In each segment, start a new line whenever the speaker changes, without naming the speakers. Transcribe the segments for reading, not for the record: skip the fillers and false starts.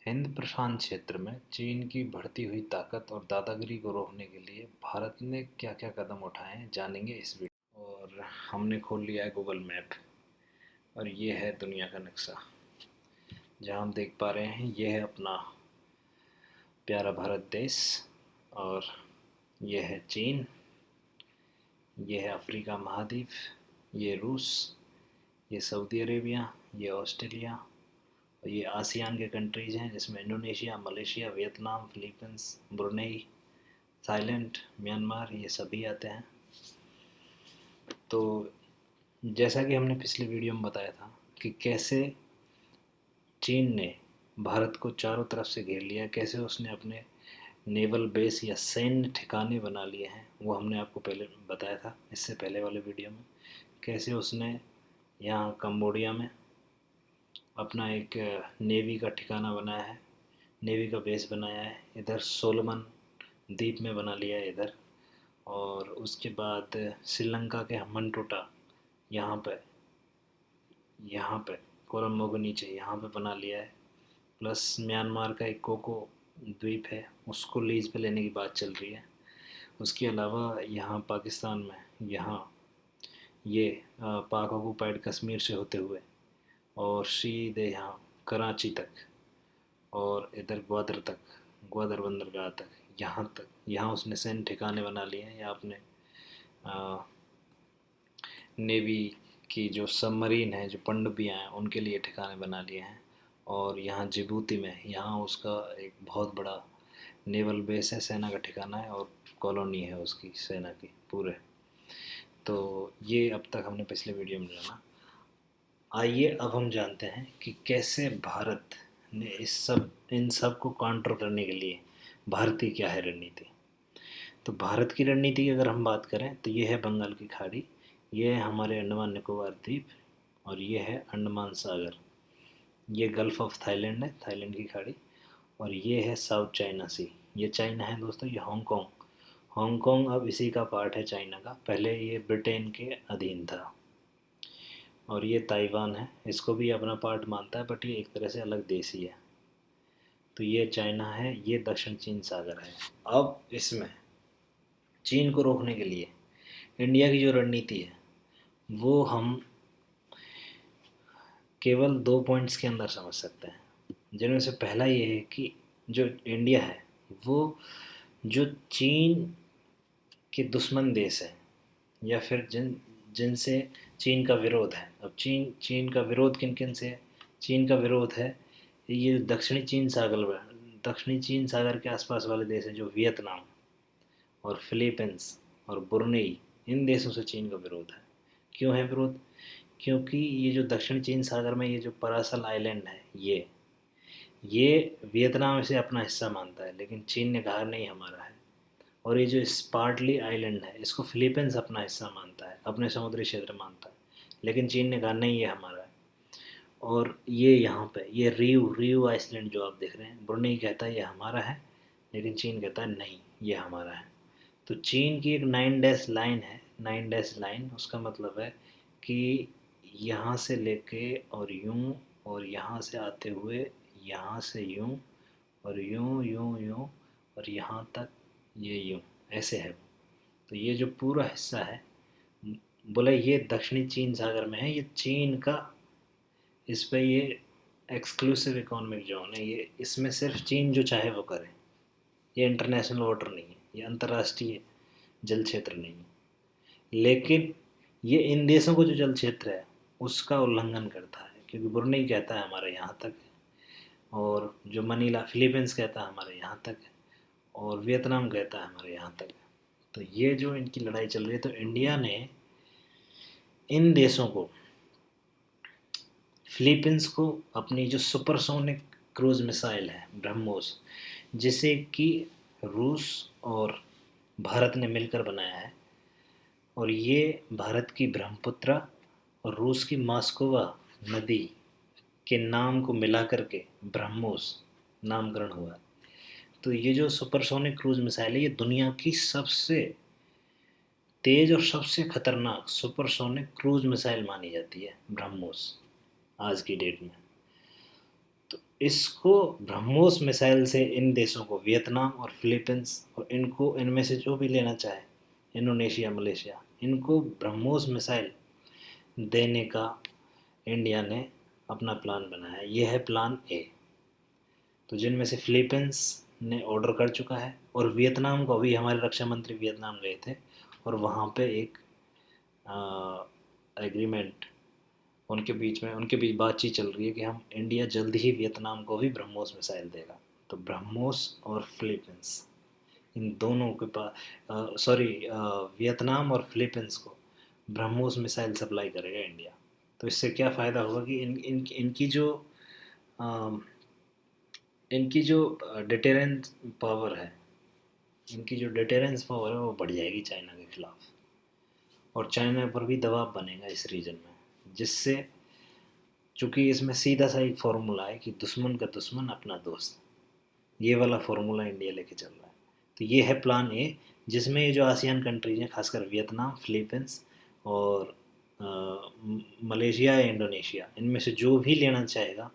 हिंद प्रशांत क्षेत्र में चीन की बढ़ती हुई ताकत और दादागिरी को रोकने के लिए भारत ने क्या क्या कदम उठाए हैं जानेंगे इस वीडियो। और हमने खोल लिया है गूगल मैप और ये है दुनिया का नक्शा। जहाँ हम देख पा रहे हैं ये है अपना प्यारा भारत देश और ये है चीन, ये है अफ्रीका महाद्वीप, ये रूस, ये सऊदी अरेबिया, ये ऑस्ट्रेलिया और ये आसियान के कंट्रीज़ हैं जिसमें Indonesia, Malaysia, Vietnam, Philippines, Brunei, Thailand, Myanmar ये सभी आते हैं। तो जैसा कि हमने पिछले वीडियो में बताया था कि कैसे चीन ने भारत को चारों तरफ से घेर लिया, कैसे उसने अपने नेवल बेस या सैन्य ठिकाने बना लिए हैं, वो हमने आपको पहले बताया था इससे पहले वाले वीडियो में। कैसे उसने यहाँ कंबोडिया में अपना एक नेवी का ठिकाना बनाया है, नेवी का बेस बनाया है, इधर सोलोमन द्वीप में बना लिया है इधर, और उसके बाद श्रीलंका के हम्बनटोटा यहाँ पे कोलंबो के नीचे यहाँ पे बना लिया है। प्लस म्यांमार का एक कोको द्वीप है, उसको लीज पे लेने की बात चल रही है। उसके अलावा यहाँ पाकिस्तान में यहाँ ये पाक ऑक्यूपाइड कश्मीर से होते हुए और सीधे यहाँ कराची तक और इधर ग्वादर तक, ग्वादर बंदरगाह तक, यहाँ उसने सैन्य ठिकाने बना लिए हैं। या अपने नेवी की जो सबमरीन है, जो पनडुब्बियाँ हैं, उनके लिए ठिकाने बना लिए हैं। और यहाँ जिबूती में यहाँ उसका एक बहुत बड़ा नेवल बेस है, सेना का ठिकाना है और कॉलोनी है उसकी सेना की पूरे। तो ये अब तक हमने पिछले वीडियो में जाना। आइए अब हम जानते हैं कि कैसे भारत ने इन सब को काउंटर करने के लिए भारतीय क्या है रणनीति। तो भारत की रणनीति की अगर हम बात करें तो ये है बंगाल की खाड़ी, ये है हमारे अंडमान निकोबार द्वीप और ये है अंडमान सागर, ये गल्फ़ ऑफ थाईलैंड है, थाईलैंड की खाड़ी, और ये है साउथ चाइना सी, ये चाइना है दोस्तों। ये हांगकांग, हांगकांग अब इसी का पार्ट है चाइना का, पहले ये ब्रिटेन के अधीन था। और ये ताइवान है, इसको भी अपना पार्ट मानता है बट ये एक तरह से अलग देश ही है। तो ये चाइना है, ये दक्षिण चीन सागर है। अब इसमें चीन को रोकने के लिए इंडिया की जो रणनीति है वो हम केवल 2 पॉइंट्स के अंदर समझ सकते हैं, जिनमें से पहला ये है कि जो इंडिया है वो जो चीन के दुश्मन देश है या फिर जिनसे चीन का विरोध है। अब चीन का विरोध किन किन से है? चीन का विरोध है ये दक्षिणी चीन सागर के आसपास वाले देश हैं, जो वियतनाम और फिलीपींस और ब्रुनेई, इन देशों से चीन का विरोध है। क्यों है विरोध? क्योंकि ये जो दक्षिण चीन सागर में ये जो परासल आइलैंड है, ये वियतनाम इसे अपना हिस्सा मानता है, लेकिन चीन ने कहा नहीं हमारा है। और ये जो स्पार्टली आइलैंड है इसको फिलीपींस अपना हिस्सा मानता है, अपने समुद्री क्षेत्र मानता है, लेकिन चीन ने कहा नहीं ये हमारा है। और ये यहाँ पे ये रियू आइसलैंड जो आप देख रहे हैं, ब्रुनेई कहता है ये हमारा है, लेकिन चीन कहता है नहीं ये हमारा है। तो चीन की एक 9 डैश लाइन है, 9 डैश लाइन, उसका मतलब है कि यहाँ से लेके और यूं और यहाँ से आते हुए यहाँ से यूं और यूं यूं यूं और यहाँ तक ये यूं ऐसे है। तो ये जो पूरा हिस्सा है बोले ये दक्षिणी चीन सागर में है, ये चीन का, इस पे ये एक्सक्लूसिव इकोनॉमिक जोन है, ये इसमें सिर्फ चीन जो चाहे वो करे। ये इंटरनेशनल वाटर नहीं है, ये अंतर्राष्ट्रीय जल क्षेत्र नहीं है, लेकिन ये इन देशों को जो जल क्षेत्र है उसका उल्लंघन करता है, क्योंकि ब्रुनेई कहता है हमारे यहाँ तक है, और जो मनीला फिलीपींस कहता है हमारे यहाँ तक है, और वियतनाम कहता है हमारे यहाँ तक है। तो ये जो इनकी लड़ाई चल रही है, तो इंडिया ने इन देशों को, फिलीपींस को अपनी जो सुपरसोनिक क्रूज मिसाइल है ब्रह्मोस, जिसे कि रूस और भारत ने मिलकर बनाया है, और ये भारत की ब्रह्मपुत्रा और रूस की मास्कोवा नदी के नाम को मिला करके ब्रह्मोस नामकरण हुआ। तो ये जो सुपरसोनिक क्रूज मिसाइल है ये दुनिया की सबसे तेज और सबसे खतरनाक सुपरसोनिक क्रूज मिसाइल मानी जाती है ब्रह्मोस आज की डेट में। तो इसको ब्रह्मोस मिसाइल से इन देशों को, वियतनाम और फिलीपींस, और इनको इनमें से जो भी लेना चाहे, इंडोनेशिया, मलेशिया, इनको ब्रह्मोस मिसाइल देने का इंडिया ने अपना प्लान बनाया है। ये है प्लान ए। तो जिनमें से फिलीपींस ने ऑर्डर कर चुका है, और वियतनाम को अभी हमारे रक्षा मंत्री वियतनाम गए थे, और वहाँ पे एक एग्रीमेंट उनके बीच बातचीत चल रही है कि हम, इंडिया जल्द ही वियतनाम को भी ब्रह्मोस मिसाइल देगा। तो ब्रह्मोस और फिलीपींस, इन दोनों के पास, सॉरी, वियतनाम और फिलीपींस को ब्रह्मोस मिसाइल सप्लाई करेगा इंडिया। तो इससे क्या फ़ायदा होगा कि अ, इनकी जो डिटेरेंस पावर है, इनकी जो डिटेरेंस पावर है वो बढ़ जाएगी चाइना के खिलाफ, और चाइना पर भी दबाव बनेगा इस रीजन में, जिससे, चूँकि इसमें सीधा सा एक फार्मूला है कि दुश्मन का दुश्मन अपना दोस्त, ये वाला फार्मूला इंडिया लेके चल रहा है। तो ये है प्लान ए, जिसमें ये जो आसियान कंट्रीज हैं, खासकर वियतनाम, फिलीपींस और मलेशिया या इंडोनेशिया, इनमें से जो भी लेना चाहेगा,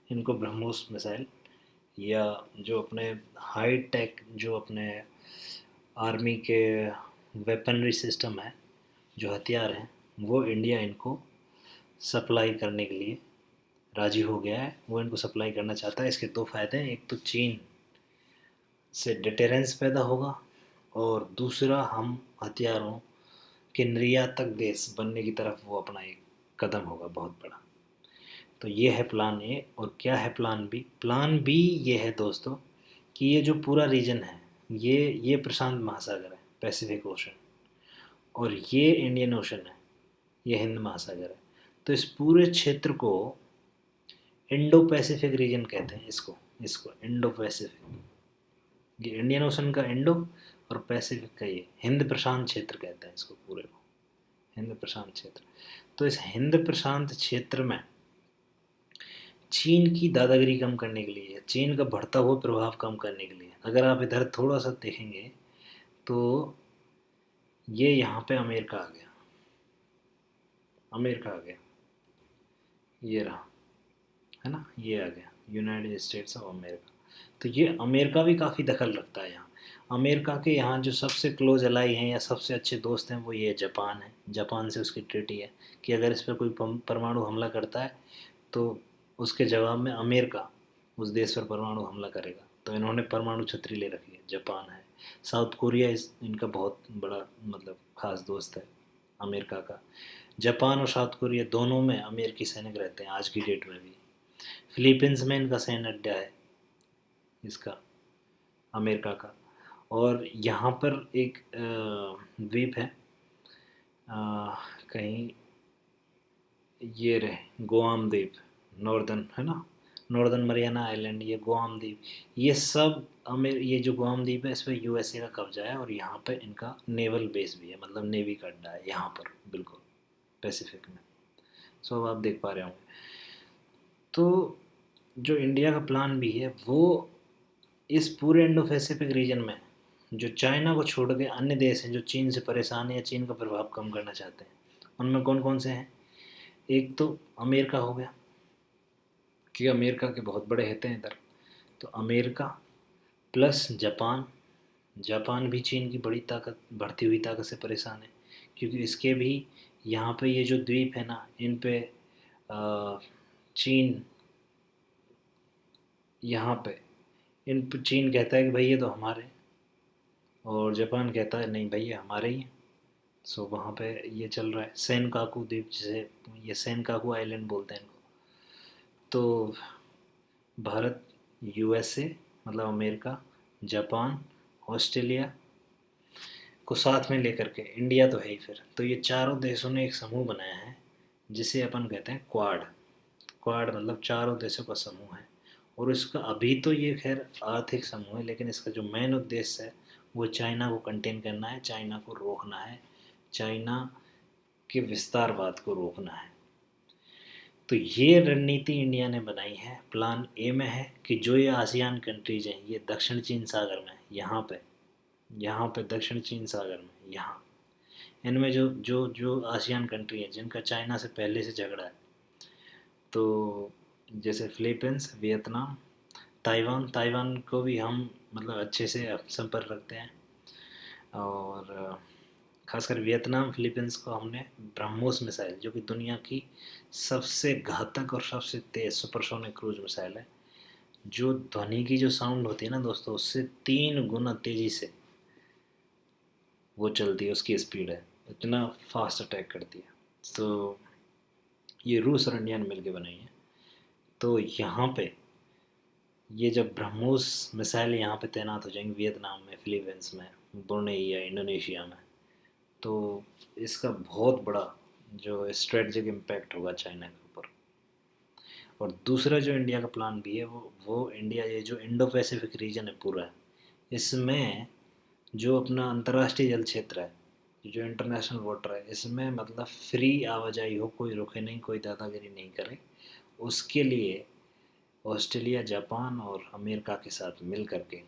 इनको ब्रह्मोस मिसाइल, या जो अपने हाई टेक, जो अपने आर्मी के वेपनरी सिस्टम है, जो हथियार हैं, वो इंडिया इनको सप्लाई करने के लिए राजी हो गया है। वो इनको सप्लाई करना चाहता है। इसके दो फ़ायदे हैं, एक तो चीन से डिटेरेंस पैदा होगा, और दूसरा, हम हथियारों के निर्यातक देश बनने की तरफ वो अपना एक कदम होगा बहुत बड़ा। तो ये है प्लान ए। और क्या है प्लान बी? प्लान बी ये है दोस्तों कि ये जो पूरा रीजन है, ये प्रशांत महासागर है, पैसिफिक ओशन, और ये इंडियन ओशन है, ये हिंद महासागर है। तो इस पूरे क्षेत्र को इंडो पैसिफिक रीजन कहते हैं। इसको इसको इंडो पैसिफिक, ये इंडियन ओशन का इंडो, और पैसिफिक का ये हिंद प्रशांत क्षेत्र कहते हैं इसको, पूरे को हिंद प्रशांत क्षेत्र। तो इस हिंद प्रशांत क्षेत्र में चीन की दादागिरी कम करने के लिए, चीन का बढ़ता हुआ प्रभाव कम करने के लिए, अगर आप इधर थोड़ा सा देखेंगे तो ये यहाँ पे अमेरिका आ गया, अमेरिका आ गया, ये रहा, है ना, ये आ गया यूनाइटेड स्टेट्स ऑफ अमेरिका। तो ये अमेरिका भी काफ़ी दखल रखता है यहाँ। अमेरिका के यहाँ जो सबसे क्लोज अलाई हैं या सबसे अच्छे दोस्त हैं, वो ये जापान है। जापान से उसकी ट्रीटी है कि अगर इस पर कोई परमाणु हमला करता है, तो उसके जवाब में अमेरिका उस देश पर परमाणु हमला करेगा। तो इन्होंने परमाणु छतरी ले रखी है, जापान है। साउथ कोरिया इनका बहुत बड़ा, मतलब खास दोस्त है अमेरिका का। जापान और साउथ कोरिया दोनों में अमेरिकी सैनिक रहते हैं आज की डेट में भी। फिलीपींस में इनका सैन्य अड्डा है, इसका, अमेरिका का। और यहाँ पर एक द्वीप है, कहीं ये रहे, गुआम द्वीप, नॉर्दर्न, है ना, नॉर्दर्न मरियाना आइलैंड, ये गुआम द्वीप, ये सब ये जो गुआम द्वीप है, इस पर यूएसए का कब्जा है, और यहाँ पे इनका नेवल बेस भी है, मतलब नेवी का अड्डा है यहाँ पर, बिल्कुल पैसिफिक में। सो अब आप देख पा रहे होंगे। तो जो इंडिया का प्लान भी है, वो इस पूरे इंडो पैसिफिक रीजन में जो चाइना को छोड़ के अन्य देश हैं जो चीन से परेशान है या चीन का प्रभाव कम करना चाहते हैं, उनमें कौन कौन से हैं? एक तो अमेरिका हो गया, कि अमेरिका के बहुत बड़े हित हैं इधर। तो अमेरिका प्लस जापान। जापान भी चीन की बड़ी ताकत, बढ़ती हुई ताकत से परेशान है, क्योंकि इसके भी यहाँ पे ये जो द्वीप है ना, इन पे चीन, यहाँ पे इन पे चीन कहता है कि भाई ये तो हमारे, और जापान कहता है नहीं भाई ये हमारे ही हैं। सो वहाँ पे ये चल रहा है, सेनकाकू द्वीप, जिसे ये सेनकाकू आइलैंड बोलते हैं इनको। तो भारत, यूएसए मतलब अमेरिका, जापान, ऑस्ट्रेलिया को साथ में लेकर के, इंडिया तो है ही फिर, तो ये चारों देशों ने एक समूह बनाया है, जिसे अपन कहते हैं क्वाड। क्वाड मतलब चारों देशों का समूह है। और इसका अभी तो ये खैर आर्थिक समूह है, लेकिन इसका जो मेन उद्देश्य है वो चाइना को कंटेन करना है, चाइना को रोकना है, चाइना के विस्तारवाद को रोकना है। तो ये रणनीति इंडिया ने बनाई है। प्लान ए में है कि जो ये आसियान कंट्रीज हैं, ये दक्षिण चीन सागर में, यहाँ पे दक्षिण चीन सागर में, यहाँ इनमें जो जो जो आसियान कंट्री हैं जिनका चाइना से पहले से झगड़ा है, तो जैसे फिलीपींस, वियतनाम, ताइवान। ताइवान को भी हम मतलब अच्छे से संपर्क रखते हैं। और खासकर वियतनाम, फिलीपींस को हमने ब्रह्मोस मिसाइल, जो कि दुनिया की सबसे घातक और सबसे तेज़ सुपरसोनिक क्रूज मिसाइल है, जो ध्वनि की जो साउंड होती है ना दोस्तों, उससे 3 गुना तेज़ी से वो चलती है, उसकी स्पीड है, इतना फास्ट अटैक करती है। तो ये रूस और इंडिया ने मिलकर बनाई है। तो यहाँ पे ये जब ब्रह्मोस मिसाइल यहाँ पे तैनात हो जाएंगे वियतनाम में, फिलीपींस में, ब्रुनेई या इंडोनेशिया में, तो इसका बहुत बड़ा जो स्ट्रेटजिक इम्पैक्ट होगा चाइना के ऊपर। और दूसरा जो इंडिया का प्लान भी है, वो इंडिया, ये जो इंडो पैसिफिक रीजन है पूरा है, इसमें जो अपना अंतर्राष्ट्रीय जल क्षेत्र है, जो इंटरनेशनल वाटर है, इसमें मतलब फ्री आवाजाही हो, कोई रुके नहीं, कोई दादागिरी नहीं करे। उसके लिए ऑस्ट्रेलिया, जापान और अमेरिका के साथ मिल करके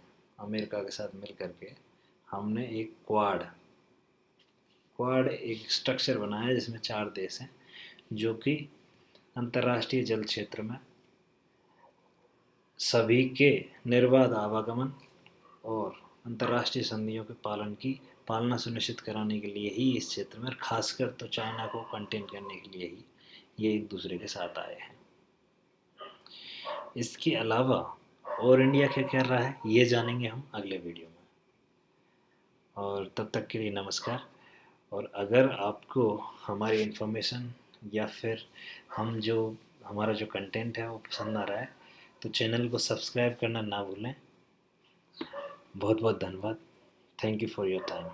हमने एक क्वाड एक स्ट्रक्चर बनाया है, जिसमें 4 देश हैं, जो कि अंतर्राष्ट्रीय जल क्षेत्र में सभी के निर्बाध आवागमन और अंतर्राष्ट्रीय संधियों के पालना सुनिश्चित कराने के लिए ही इस क्षेत्र में, खासकर तो चाइना को कंटेन करने के लिए ही ये एक दूसरे के साथ आए हैं। इसके अलावा और इंडिया क्या कर रहा है, ये जानेंगे हम अगले वीडियो में। और तब तक के लिए नमस्कार। और अगर आपको हमारी इन्फॉर्मेशन या फिर हम जो हमारा जो कंटेंट है वो पसंद आ रहा है, तो चैनल को सब्सक्राइब करना ना भूलें। बहुत बहुत धन्यवाद। Thank you for your time.